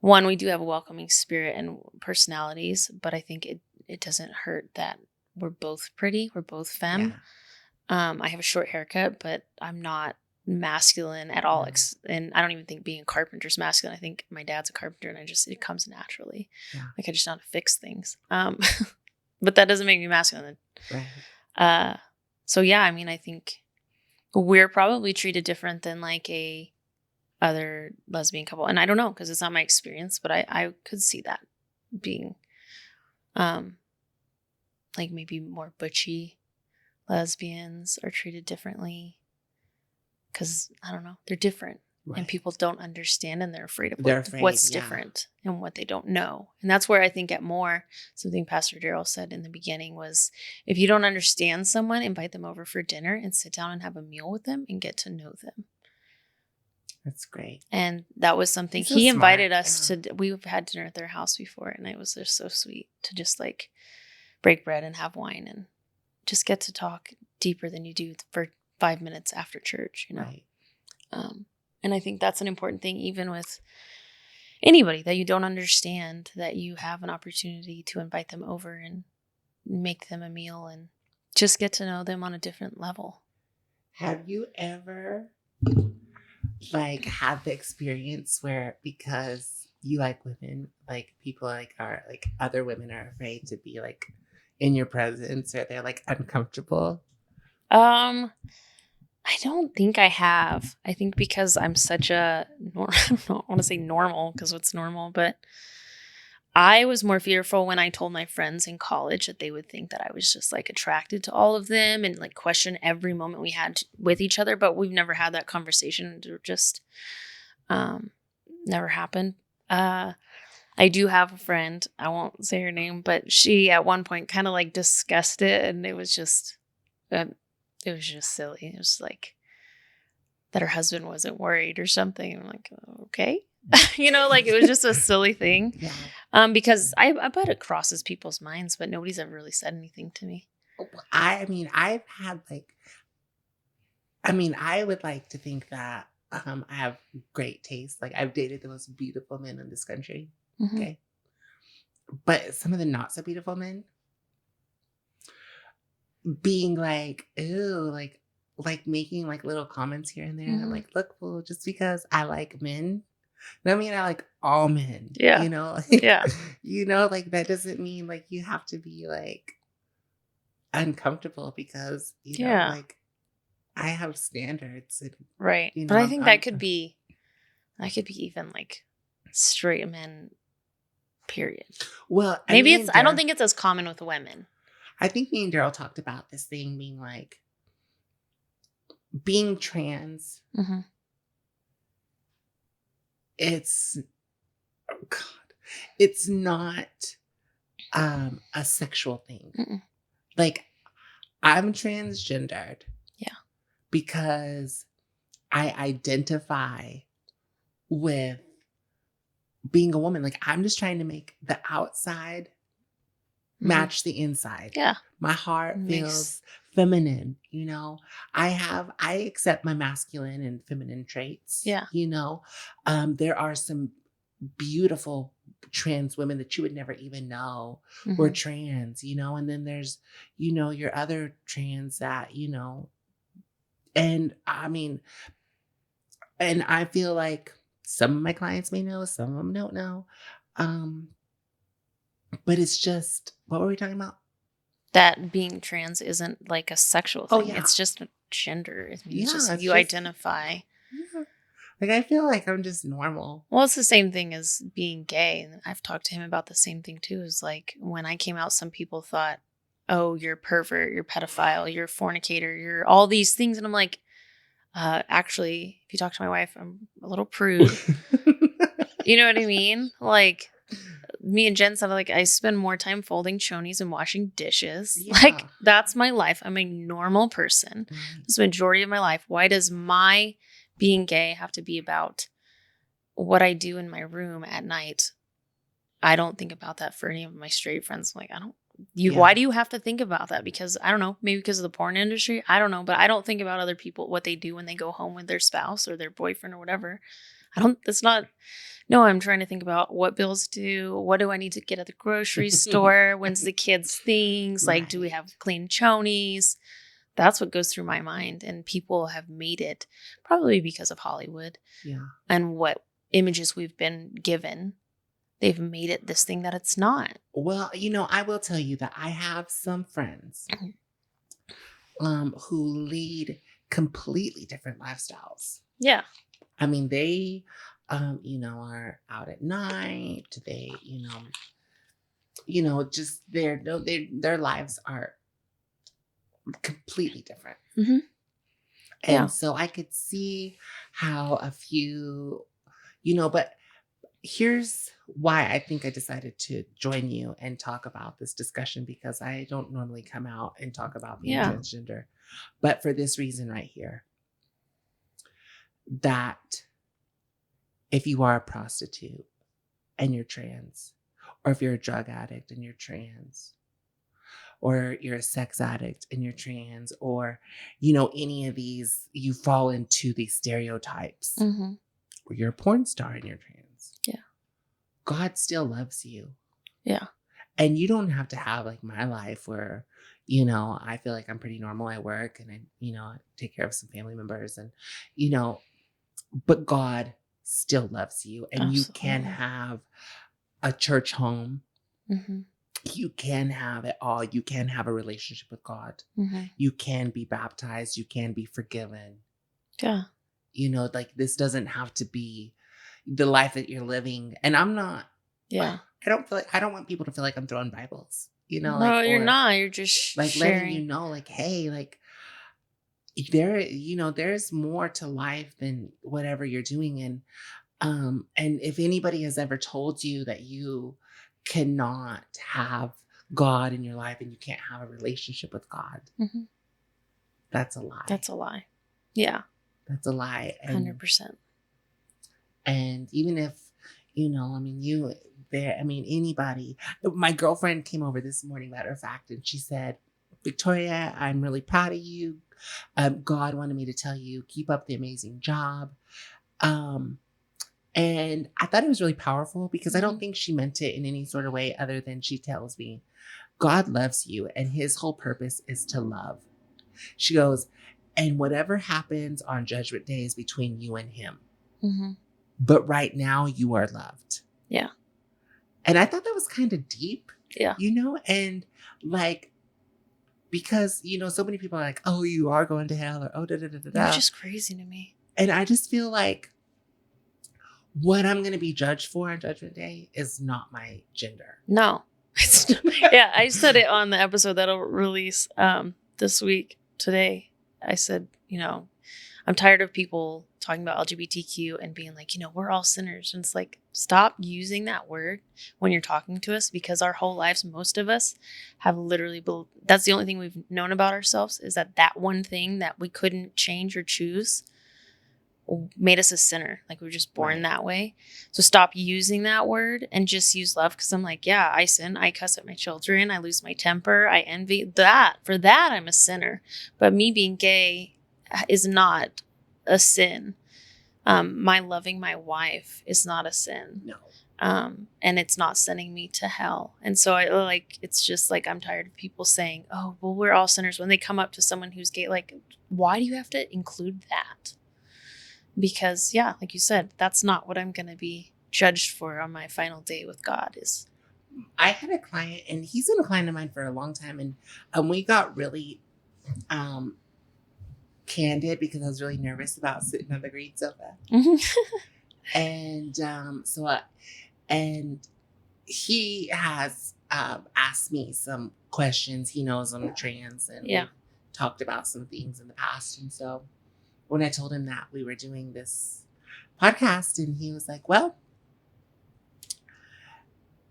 we do have a welcoming spirit and personalities, but I think it doesn't hurt that we're both pretty. We're both femme. Yeah. I have a short haircut, but I'm not masculine at all. And I don't even think being a carpenter is masculine. I think my dad's a carpenter and it comes naturally. Yeah. Like, I just know how to fix things. but that doesn't make me masculine. Right. So yeah, I mean, I think we're probably treated different than like a other lesbian couple. And I don't know, because it's not my experience, but I could see that being like maybe more butchy lesbians are treated differently. Because I don't know, they're different. Right. And people don't understand, and they're afraid of They're what's yeah. different and what they don't know. And that's where I think at more, something Pastor Darrell said in the beginning was, if you don't understand someone, invite them over for dinner and sit down and have a meal with them and get to know them. That's great. And that was something He's so he smart, invited us yeah. to. We've had dinner at their house before, and it was just so sweet to just like break bread and have wine and just get to talk deeper than you do for 5 minutes after church, you know? Right. And I think that's an important thing, even with anybody that you don't understand, that you have an opportunity to invite them over and make them a meal and just get to know them on a different level. Have you ever like had the experience where, because you like women, like people like are like other women are afraid to be like in your presence, or they're like uncomfortable? I don't think I have. I think because I'm such a, I don't want to say normal because what's normal, but I was more fearful when I told my friends in college that they would think that I was just like attracted to all of them and like question every moment we had with each other. But we've never had that conversation. It just never happened. I do have a friend, I won't say her name, but she at one point kind of like discussed it, and it was just silly. It was like that her husband wasn't worried or something. I'm like, okay. You know, like it was just a silly thing. Yeah. Because I bet it crosses people's minds, but nobody's ever really said anything to me. I mean, I've had like, I mean, I would like to think that I have great taste. Like I've dated the most beautiful men in this country. Mm-hmm. Okay. But some of the not so beautiful men being like, ew, like making like little comments here and there. And I'm like, look, fool, just because I like men, I mean, I like all men. Yeah. You know? Yeah. You know, like that doesn't mean like you have to be like uncomfortable because, you know, like I have standards. And, right. You But know, I think that could be even like straight men, period. Well, maybe I don't think it's as common with women. I think me and Daryl talked about this thing being like, being trans, it's, oh God, it's not a sexual thing. Mm-mm. Like, I'm transgendered. Yeah. Because I identify with being a woman. Like, I'm just trying to make the outside match the inside. Yeah. My heart feels feminine, you know. I accept my masculine and feminine traits. Yeah. You know, there are some beautiful trans women that you would never even know were trans, you know, and then there's, you know, your other trans that, you know, and I mean, and I feel like some of my clients may know, some of them don't know. But it's just, what were we talking about? That being trans isn't like a sexual thing. Oh, yeah. It's just a gender. It's just you identify. Yeah. Like, I feel like I'm just normal. Well, it's the same thing as being gay. And I've talked to him about the same thing too. Is like when I came out, some people thought, oh, you're a pervert, you're a pedophile, you're a fornicator, you're all these things. And I'm like, actually, if you talk to my wife, I'm a little prude. You know what I mean? Like, me and Jen said, like, I spend more time folding chonies and washing dishes. Yeah. Like, that's my life. I'm a normal person. This majority of my life. Why does my being gay have to be about what I do in my room at night? I don't think about that for any of my straight friends. I'm like, why do you have to think about that? Because I don't know, maybe because of the porn industry. I don't know, but I don't think about other people, what they do when they go home with their spouse or their boyfriend or whatever. I'm trying to think about what bills do. What do I need to get at the grocery store? When's the kids' things? Like, do we have clean chonies? That's what goes through my mind. And people have made it, probably because of Hollywood and what images we've been given. they've made it this thing that it's not. Well, I will tell you that I have some friends who lead completely different lifestyles. Yeah. I mean, they, are out at night. They, just their lives are completely different. Mm-hmm. Yeah. And so I could see how a few, but here's why I think I decided to join you and talk about this discussion, because I don't normally come out and talk about being transgender. But for this reason right here, that if you are a prostitute and you're trans, or if you're a drug addict and you're trans, or you're a sex addict and you're trans, or, any of these, you fall into these stereotypes, or you're a porn star and you're trans. Yeah. God still loves you. Yeah. And you don't have to have like my life where, I feel like I'm pretty normal at work and I take care of some family members and, but God still loves you, and Absolutely. you can have a church home. Mm-hmm. You can have it all. You can have a relationship with God. Mm-hmm. You can be baptized. You can be forgiven. Yeah. Like this doesn't have to be the life that you're living. And I'm not. Yeah. I don't want people to feel like I'm throwing Bibles. No, you're not. You're just like sharing. letting like, hey, like there's more to life than whatever you're doing. And if anybody has ever told you that you cannot have God in your life and you can't have a relationship with God, that's a lie. That's a lie. Yeah. That's a lie. 100%. And even if, anybody, my girlfriend came over this morning, matter of fact, and she said, Victoria, I'm really proud of you. God wanted me to tell you, keep up the amazing job. And I thought it was really powerful because I don't think she meant it in any sort of way other than she tells me, God loves you and his whole purpose is to love. She goes, and whatever happens on judgment day is between you and him. Mm-hmm. But right now you are loved. Yeah. And I thought that was kind of deep. Yeah. And like, because, so many people are like, oh, you are going to hell, or oh, da da da da da. It's just crazy to me. And I just feel like what I'm going to be judged for on Judgment Day is not my gender. No. Yeah, I said it on the episode that'll release this week, today. I said, I'm tired of people talking about LGBTQ and being like, we're all sinners. And it's like, stop using that word when you're talking to us, because our whole lives, most of us have literally, that's the only thing we've known about ourselves, is that one thing that we couldn't change or choose made us a sinner. Like we were just born that way. So stop using that word and just use love. Because I'm like, yeah, I sin. I cuss at my children. I lose my temper. I envy that. For that, I'm a sinner. But me being gay is not a sin. My loving my wife is not a sin. No. And it's not sending me to hell. And so it's just like, I'm tired of people saying, oh, well, we're all sinners. When they come up to someone who's gay, like, why do you have to include that? Because, yeah, like you said, that's not what I'm going to be judged for on my final day with God. I had a client, and he's been a client of mine for a long time, and we got really candid because I was really nervous about sitting on the green sofa. And and he has asked me some questions. He knows I'm trans, and we talked about some things in the past. And so when I told him that we were doing this podcast, and he was like, well,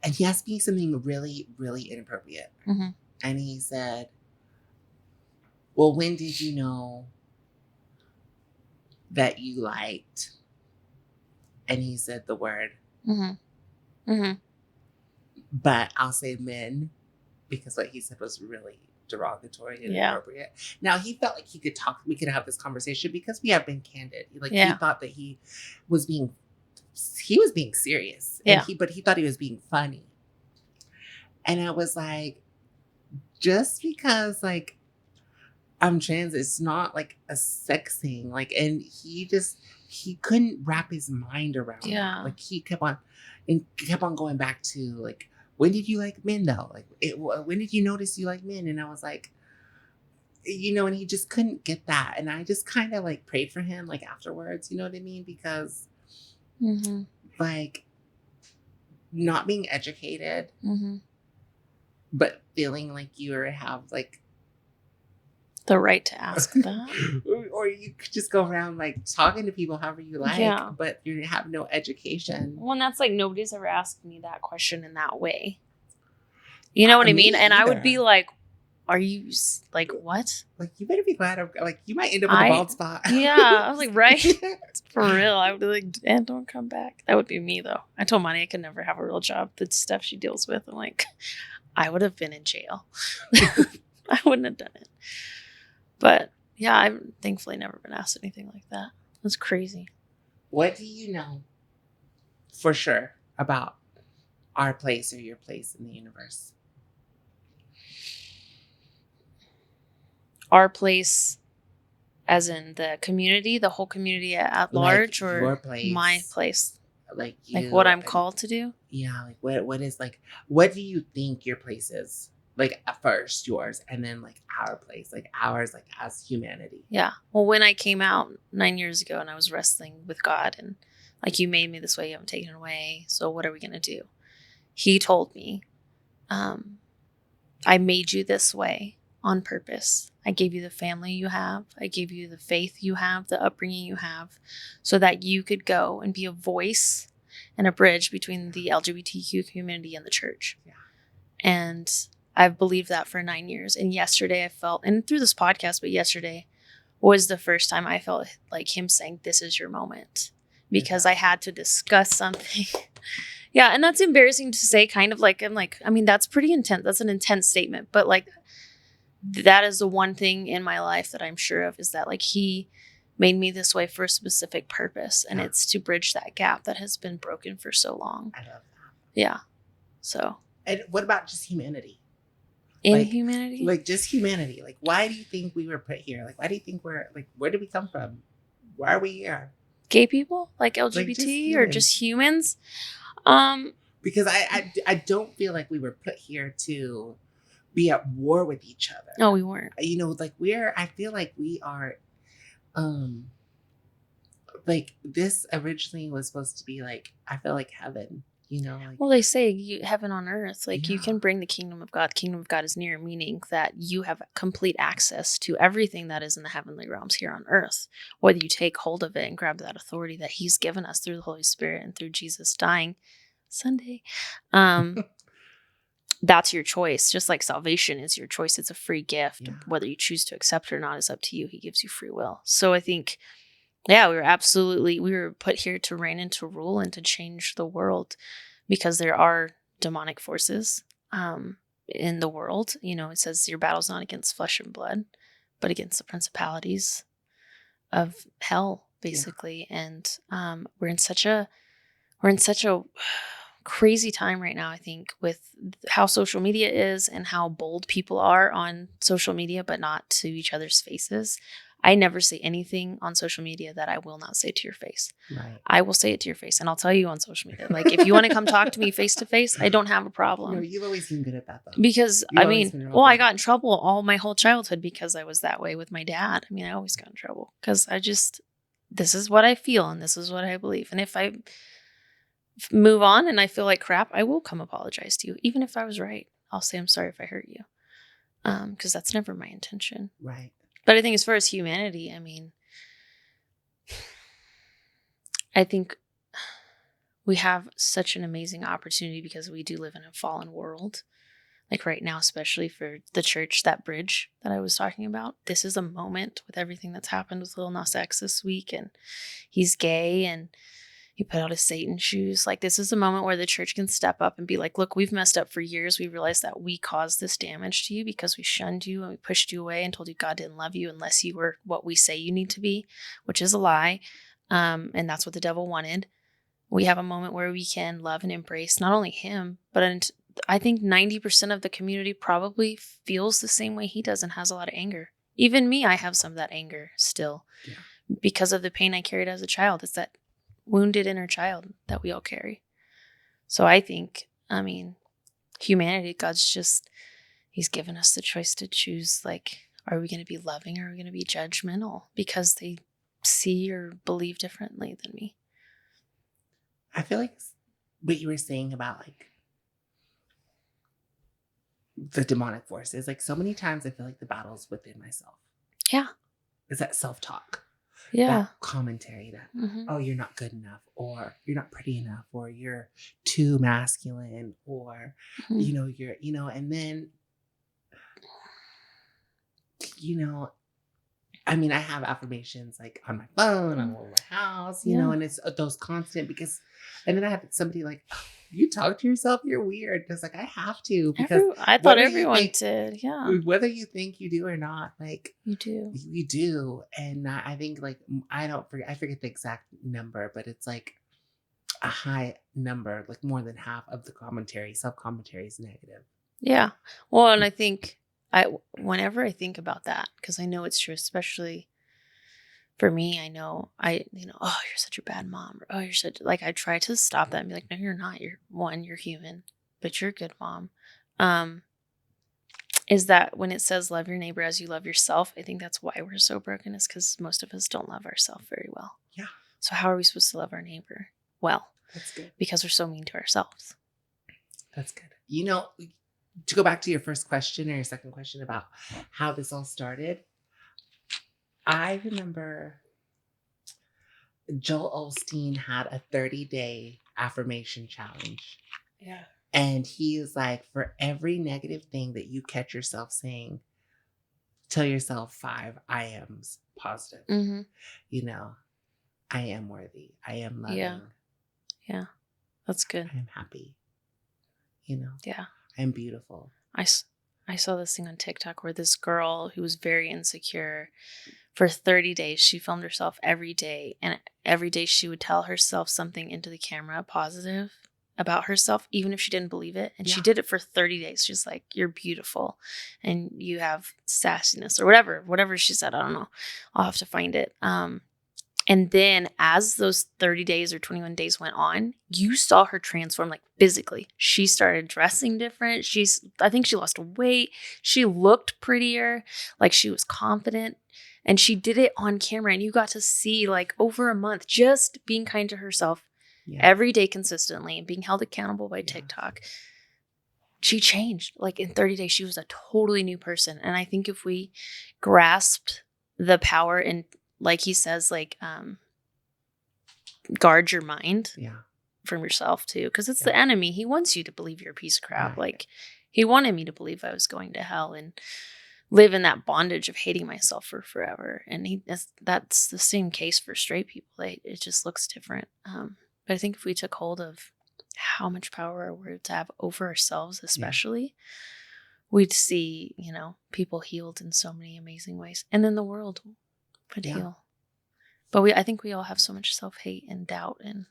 and he asked me something really, really inappropriate. Mm-hmm. And he said, well, when did you know that you liked? And he said the word. Mm-hmm. Mm-hmm. But I'll say men, because what he said was really derogatory and inappropriate. Now, he felt like we could have this conversation because we have been candid. Like he thought that he was being serious. And but he thought he was being funny. And I was like, just because like I'm trans, it's not like a sex thing. Like, and he just he couldn't wrap his mind around Yeah. that. Like he kept on going back to like, when did you like men though? Like when did you notice you like men? And I was like, and he just couldn't get that. And I just kind of like prayed for him like afterwards, you know what I mean? Because like not being educated, but feeling like you have like the right to ask that. or you could just go around like talking to people however you like, Yeah. but you have no education. Well, and that's like, nobody's ever asked me that question in that way. You know what I mean? Me And I would either. be like, are you like, what? Like, you better be glad. Like, you might end up with a bald spot. Yeah. I was like, right? For real. I would be like, and don't come back. That would be me, though. I told Monty I could never have a real job. The stuff she deals with, I'm like, I would have been in jail. I wouldn't have done it. But yeah, I've thankfully never been asked anything like that. That's crazy. What do you know for sure about our place or your place in the universe? Our place, as in the community, the whole community at large, like or your place, my place? Like what I'm called to do? Yeah, like what is like, what do you think your place is? Like at first yours, and then like our place, like ours, like as humanity. Yeah. Well, when I came out 9 years ago and I was wrestling with God and like, you made me this way, you haven't taken it away. So what are we going to do? He told me, I made you this way on purpose. I gave you the family you have. I gave you the faith you have, the upbringing you have, so that you could go and be a voice and a bridge between the LGBTQ community and the church. Yeah. And I've believed that for 9 years. And yesterday I felt, and through this podcast, but yesterday was the first time I felt like him saying, this is your moment, because I had to discuss something. Yeah. And that's embarrassing to say, kind of like, I mean, that's pretty intense. That's an intense statement, but like, that is the one thing in my life that I'm sure of, is that like, he made me this way for a specific purpose. And it's to bridge that gap that has been broken for so long. I love that. Yeah. So. And what about just humanity? Humanity? Like just humanity. Like, why do you think we were put here? Like, why do you think we're like, where did we come from? Why are we here? Gay people? Like LGBT or just humans? Because I don't feel like we were put here to be at war with each other. No, we weren't. Like I feel like we are, like this originally was supposed to be like, I feel like heaven. Like, well, they say heaven on earth, like you can bring the kingdom of God. Kingdom of God is near, meaning that you have complete access to everything that is in the heavenly realms here on earth, whether you take hold of it and grab that authority that he's given us through the Holy Spirit and through Jesus dying Sunday. That's your choice. Just like salvation is your choice. It's a free gift. Yeah. Whether you choose to accept it or not is up to you. He gives you free will. So I think, yeah, we were put here to reign and to rule and to change the world, because there are demonic forces in the world. It says your battle's not against flesh and blood, but against the principalities of hell, basically. Yeah. And we're in such a crazy time right now, I think, with how social media is and how bold people are on social media, but not to each other's faces. I never say anything on social media that I will not say to your face. Right. I will say it to your face, and I'll tell you on social media. Like, if you want to come talk to me face to face, I don't have a problem. You've always been good at that, though. Because, I got in trouble all my whole childhood because I was that way with my dad. I always got in trouble because this is what I feel and this is what I believe. And if I move on and I feel like crap, I will come apologize to you. Even if I was right, I'll say I'm sorry if I hurt you. Because that's never my intention. Right. But I think as far as humanity, I think we have such an amazing opportunity because we do live in a fallen world. Like right now, especially for the church, that bridge that I was talking about. This is a moment with everything that's happened with Lil Nas X this week. And he's gay and he put out his Satan shoes. Like, this is a moment where the church can step up and be like, look, we've messed up for years. We realized that we caused this damage to you because we shunned you and we pushed you away and told you God didn't love you unless you were what we say you need to be, which is a lie. And that's what the devil wanted. We have a moment where we can love and embrace not only him, but I think 90% of the community probably feels the same way he does and has a lot of anger. Even me, I have some of that anger still. Yeah. because of the pain I carried as a child. It's that wounded inner child that we all carry. So I think, humanity, He's given us the choice to choose, like, are we going to be loving or are we going to be judgmental because they see or believe differently than me? I feel like what you were saying about like the demonic forces, like so many times I feel like the battle's within myself. Yeah. Is that self-talk. Yeah. That commentary that, oh, you're not good enough, or you're not pretty enough, or you're too masculine, or, and then, I have affirmations like on my phone, on my house, and it's those constant and then I have somebody like, oh, you talk to yourself, you're weird. It's like, I have to, because I thought everyone did. Yeah. Whether you think you do or not, like you do. You do. And I think like, I forget the exact number, but it's like a high number, like more than half of the self-commentary is negative. Yeah. Well, and I think whenever I think about that, because I know it's true, especially for me, I know, oh, you're such a bad mom. Or, oh, you're such, like, I try to stop that and be like, no, you're not. You're human, but you're a good mom. Is that when it says love your neighbor as you love yourself, I think that's why we're so broken, is because most of us don't love ourselves very well. Yeah. So how are we supposed to love our neighbor well? That's good. Because we're so mean to ourselves. That's good. To go back to your first question or your second question about how this all started, I remember Joel Osteen had a 30-day affirmation challenge. Yeah. And he is like, for every negative thing that you catch yourself saying, tell yourself 5 I ams positive. Mm-hmm. I am worthy. I am loving. Yeah. That's good. I am happy. Yeah. I am beautiful. I saw this thing on TikTok where this girl who was very insecure, for 30 days, she filmed herself every day. And every day she would tell herself something into the camera positive about herself, even if she didn't believe it. And she did it for 30 days. She's like, you're beautiful and you have sassiness or whatever she said. I don't know. I'll have to find it. And then as those 30 days or 21 days went on, you saw her transform, like physically. She started dressing different. I think she lost weight. She looked prettier, like she was confident. And she did it on camera. And you got to see, like, over a month, just being kind to herself every day consistently and being held accountable by TikTok. She changed. Like, in 30 days, she was a totally new person. And I think if we grasped the power and, like he says, like, guard your mind from yourself too, because it's the enemy. He wants you to believe you're a piece of crap. Like, he wanted me to believe I was going to hell and live in that bondage of hating myself for forever. And that's the same case for straight people. It just looks different. But I think if we took hold of how much power our words have over ourselves, especially, we'd see, people healed in so many amazing ways, and then the world would heal. But I think we all have so much self-hate and doubt. And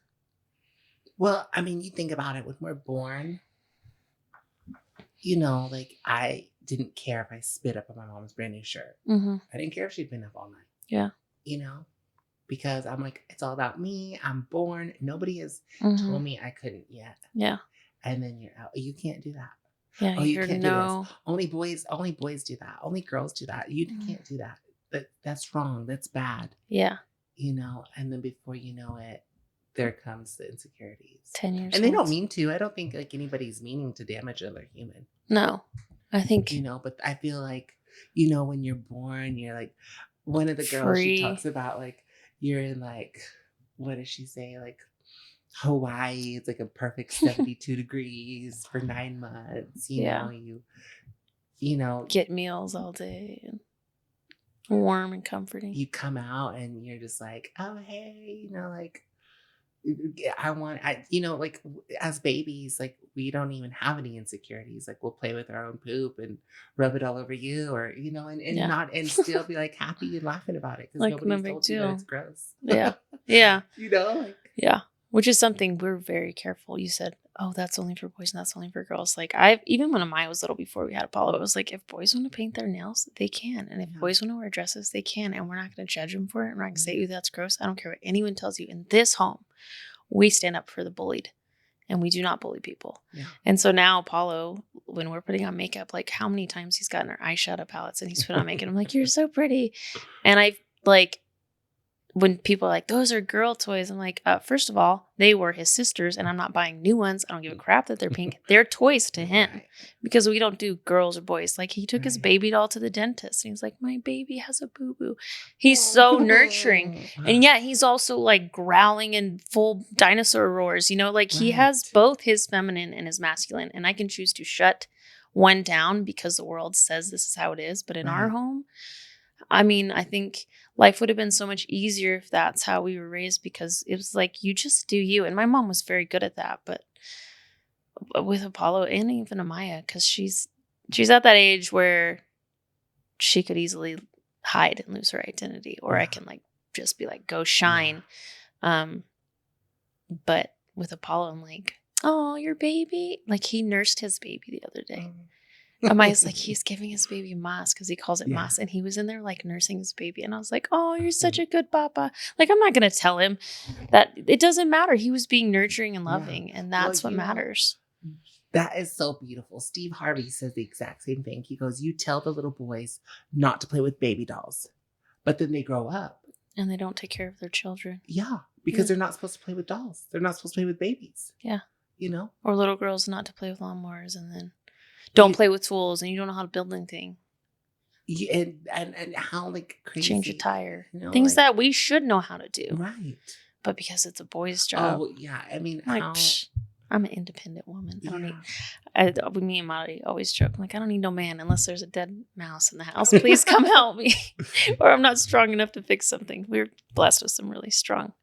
well, you think about it, when we're born, like, I didn't care if I spit up on my mom's brand new shirt. Mm-hmm. I didn't care if she'd been up all night. Yeah. Because I'm like, it's all about me. I'm born. Nobody has told me I couldn't yet. Yeah. And then you're out. You can't do that. Yeah. Oh, you can't do this. Only boys do that. Only girls do that. You can't do that. That's wrong. That's bad. Yeah. And then before you know it, there comes the insecurities. 10 years And they don't mean to. I don't think like anybody's meaning to damage another human. No. I think. But I feel like, when you're born, you're like, one of the girls, she talks about, like, you're in, like, what does she say? Like, Hawaii, it's like a perfect 72 degrees for 9 months. You get meals all day and warm and comforting. You come out and you're just like, oh, hey, like, like, as babies, like, we don't even have any insecurities. Like, we'll play with our own poop and rub it all over you, or, and still be like happy and laughing about it. Because like, nobody's told you that it's gross. Yeah. Yeah. Like, yeah. Which is something we're very careful. You said oh, that's only for boys and that's only for girls. Like even when Amaya was little before we had Apollo, it was like, if boys want to paint their nails, they can. And if boys want to wear dresses, they can. And we're not going to judge them for it. We're not going to say, ooh, that's gross. I don't care what anyone tells you. In this home, we stand up for the bullied. And we do not bully people. Yeah. And so now Apollo, when we're putting on makeup, like how many times he's gotten our eyeshadow palettes and he's put on makeup. I'm like, you're so pretty. And I like, when people are like, those are girl toys, I'm like, first of all, they were his sisters and I'm not buying new ones. I don't give a crap that they're pink. They're toys to him because we don't do girls or boys. Like he took his baby doll to the dentist and he's like, my baby has a boo-boo. He's so nurturing. And yet he's also like growling in full dinosaur roars, you know, like he has both his feminine and his masculine. And I can choose to shut one down because the world says this is how it is. But in our home, I mean, I think life would have been so much easier if that's how we were raised, because it was like, you just do you. And my mom was very good at that. But with Apollo and even Amaya, because she's at that age where she could easily hide and lose her identity, or I can like just be like, go shine. But with Apollo, I'm like, oh, your baby. Like he nursed his baby the other day. Amaya's like, he's giving his baby mas because he calls it mas. And he was in there like nursing his baby. And I was like, oh, you're such a good papa. Like, I'm not going to tell him that it doesn't matter. He was being nurturing and loving. And that's what matters. That is so beautiful. Steve Harvey says the exact same thing. He goes, you tell the little boys not to play with baby dolls, but then they grow up. And they don't take care of their children. Yeah, because they're not supposed to play with dolls. They're not supposed to play with babies. Yeah. You know? Or little girls not to play with lawnmowers and then don't play with tools and you don't know how to build anything. Yeah, and how like crazy. Change a tire. You know, things that we should know how to do. Right. But because it's a boy's job. Oh, yeah. I mean, I'm like, I'm an independent woman. I don't need, me and Molly always joke, I'm like, I don't need no man unless there's a dead mouse in the house. Please come help me. Or I'm not strong enough to fix something. We're blessed with some really strong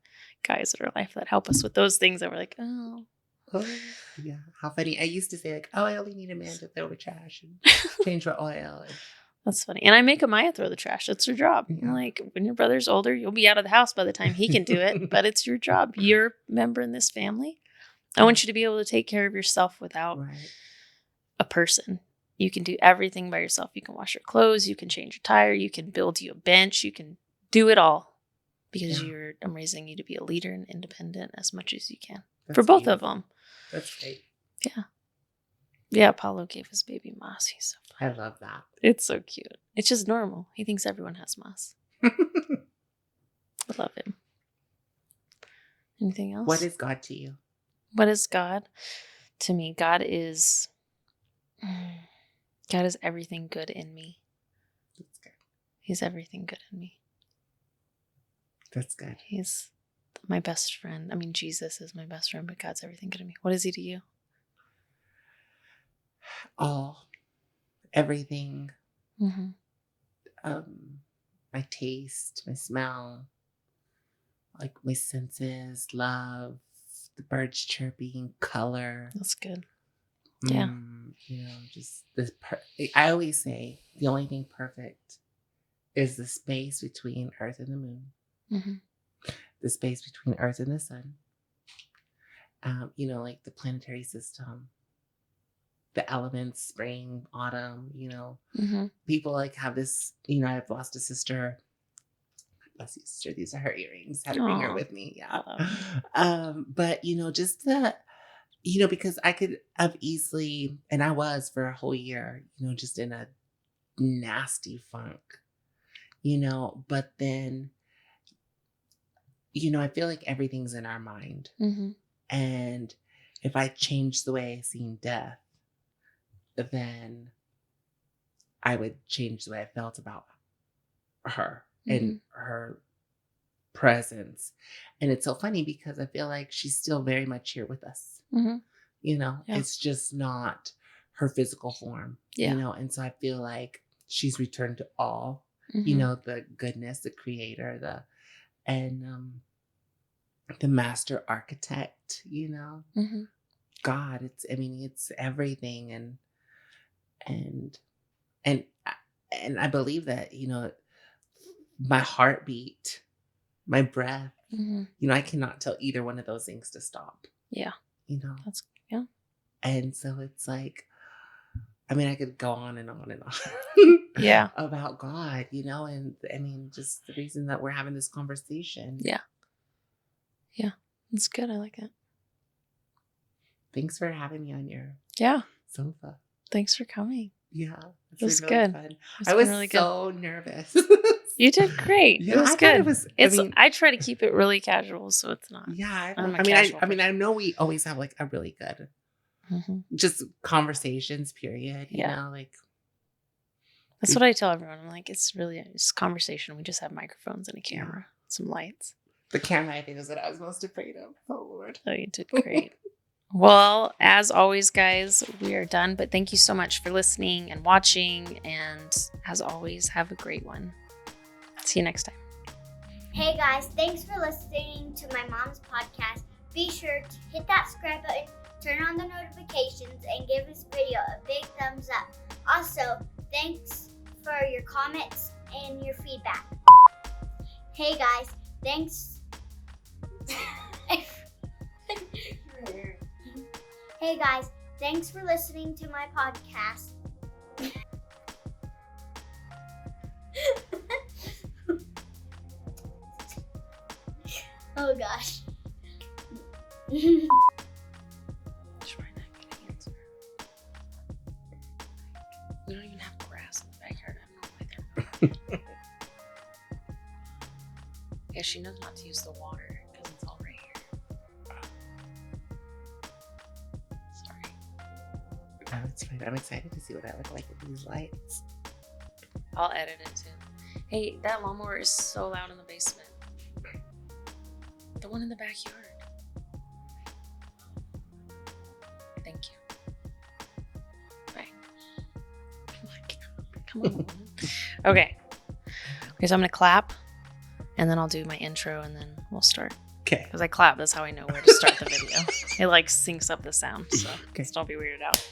guys in our life that help us with those things that we're like, oh. Oh, yeah. How funny. I used to say like, oh, I only need a man to throw the trash and change for oil. That's funny. And I make Amaya throw the trash. That's her job. Yeah. I'm like, when your brother's older, you'll be out of the house by the time he can do it. But it's your job. You're a member in this family. I want you to be able to take care of yourself without a person. You can do everything by yourself. You can wash your clothes. You can change your tire. You can build you a bench. You can do it all. Because I'm raising you to be a leader and independent as much as you can. That's for both of them. That's great. Yeah. Yeah, Apollo gave his baby mas. He's so funny. I love that. It's so cute. It's just normal. He thinks everyone has mas. I love him. Anything else? What is God to you? What is God? To me, God is everything good in me. That's good. He's everything good in me. That's good. He's my best friend. I mean, Jesus is my best friend, but God's everything good in me. What is he to you? All. Everything. Mm-hmm. My taste, my smell, like my senses, love, the birds chirping, color. That's good. Yeah. You know, just this. I always say the only thing perfect is the space between Earth and the moon. Mm-hmm. The space between Earth and the sun. You know, like the planetary system, the elements, spring, autumn, you know. Mm-hmm. People like have this, you know, I've lost a sister. Bless you, sister. These are her earrings. Had to bring her with me. Yeah. But, you know, just the, you know, because I could have easily, and I was for a whole year, you know, just in a nasty funk, you know, but then, you know, I feel like everything's in our mind. Mm-hmm. And if I change the way I see death, then I would change the way I felt about her and her presence. And it's so funny because I feel like she's still very much here with us. Mm-hmm. You know, it's just not her physical form, you know? And so I feel like she's returned to all, you know, the goodness, the creator, and the master architect, you know, God, it's everything. And I believe that, you know, my heartbeat, my breath, you know, I cannot tell either one of those things to stop. Yeah. You know, Yeah. And so it's like, I mean, I could go on and on and on Yeah. about God, you know, and I mean, just the reason that we're having this conversation. Yeah. Yeah. It's good. I like it. Thanks for having me on your Yeah. sofa. Thanks for coming. Yeah. It was been really good. fun. It's I been was really good. so nervous. You did great. Yeah, It was I thought good. it was, I try to keep it really casual, so it's not. yeah. I'm a I mean, casual I mean, person. I know we always have like a really good, just conversations, period. You Yeah. know, like, That's what I tell everyone. I'm like, it's conversation. We just have microphones and a camera, some lights. the camera, I think, is what I was most afraid of. Oh, Lord. Oh, you did great. Well, as always, guys, we are done. But thank you so much for listening and watching. And as always, have a great one. See you next time. Hey guys, thanks for listening to my mom's podcast. Be sure to hit that subscribe button, turn on the notifications, and give this video a big thumbs up. Also, thanks for your comments and your feedback. Hey guys, thanks. Hey guys, thanks for listening to my podcast. Oh gosh. Try not get an answer. We don't even have grass in the backyard. I don't know why they're. Yeah, she knows not to use the water because it's all right here. Sorry. Oh, it's fine. I'm excited to see what I look like with these lights. I'll edit it too. Hey, that lawnmower is so loud in the basement. The one in the backyard. Thank you. Bye. Oh my God. Come on. Okay. Okay, so I'm going to clap, and then I'll do my intro, and then we'll start. Okay. Because I clap, that's how I know where to start the video. It like syncs up the sound, so Okay. just don't be weirded out.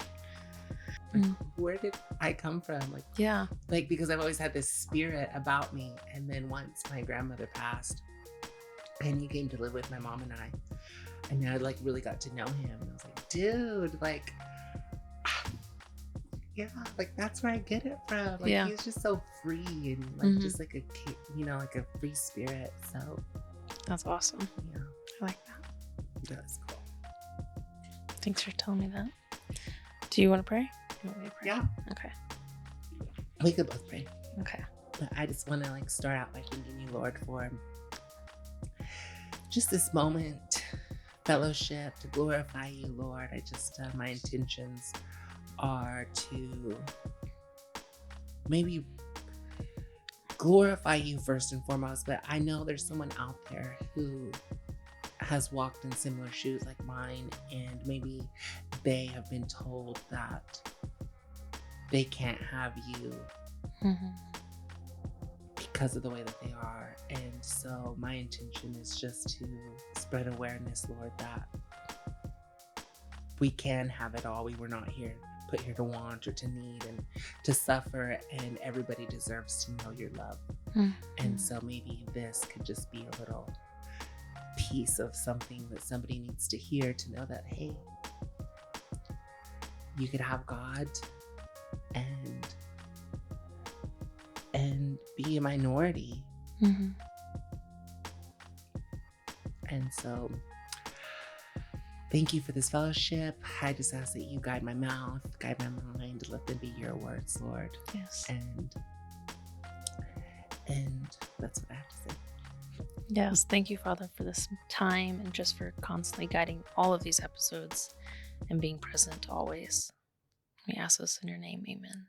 Where did I come from? Yeah. Like, because I've always had this spirit about me. And then once my grandmother passed, and he came to live with my mom and I like really got to know him. And I was like, dude, like, yeah, like that's where I get it from. Like, Yeah. he's just so free and like just like a kid, you know, like a free spirit. So That's awesome. yeah, I like that. that's cool. Thanks for telling me that. Do you want to pray? You want me to pray? Yeah, Okay. we could both pray. Okay. But I just want to like start out by thanking you, Lord, for just this moment, fellowship, to glorify you, Lord. I just, my intentions are to maybe glorify you first and foremost, but I know there's someone out there who has walked in similar shoes like mine, and maybe they have been told that they can't have you because of the way that they are. And so my intention is just to spread awareness, Lord, that we can have it all. We were not put here to want or to need and to suffer, and everybody deserves to know your love. And so maybe this could just be a little piece of something that somebody needs to hear, to know that, hey, you could have God and be a minority. And so thank you for this fellowship. I just ask that you guide my mouth, guide my mind, let them be your words, Lord. Yes. And that's what I have to say. Yes. Thank you, Father, for this time and just for constantly guiding all of these episodes and being present always. We ask this in your name. Amen.